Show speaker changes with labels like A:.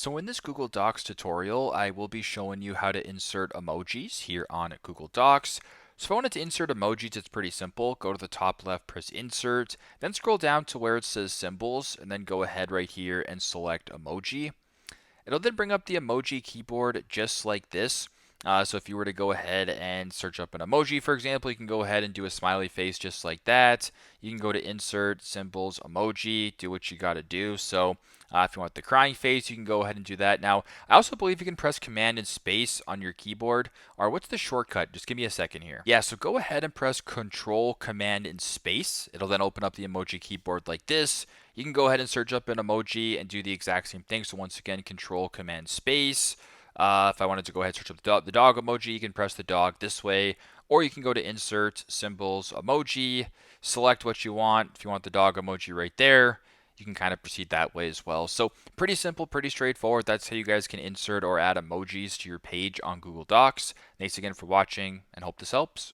A: So in this Google Docs tutorial, I will be showing you how to insert emojis here on Google Docs. So if I wanted to insert emojis, it's pretty simple. Go to the top left, press insert, then scroll down to where it says symbols, and then go ahead right here and select emoji. It'll then bring up the emoji keyboard just like this. So if you were to go ahead and search up an emoji, for example, you can go ahead and do a smiley face just like that. You can go to insert, symbols, emoji, do what you got to do. So if you want the crying face, you can go ahead and do that. Now, I also believe you can press Command and Space on your keyboard. Or what's the shortcut? Just give me a second here. Yeah, so go ahead and press Control, Command, and Space. It'll then open up the emoji keyboard like this. You can go ahead and search up an emoji and do the exact same thing. So once again, Control, Command, Space. If I wanted to go ahead and search up the dog emoji, you can press the dog this way. Or you can go to Insert, Symbols, Emoji, select what you want. If you want the dog emoji right there, you can kind of proceed that way as well. So pretty simple, pretty straightforward. That's how you guys can insert or add emojis to your page on Google Docs. Thanks again for watching and hope this helps.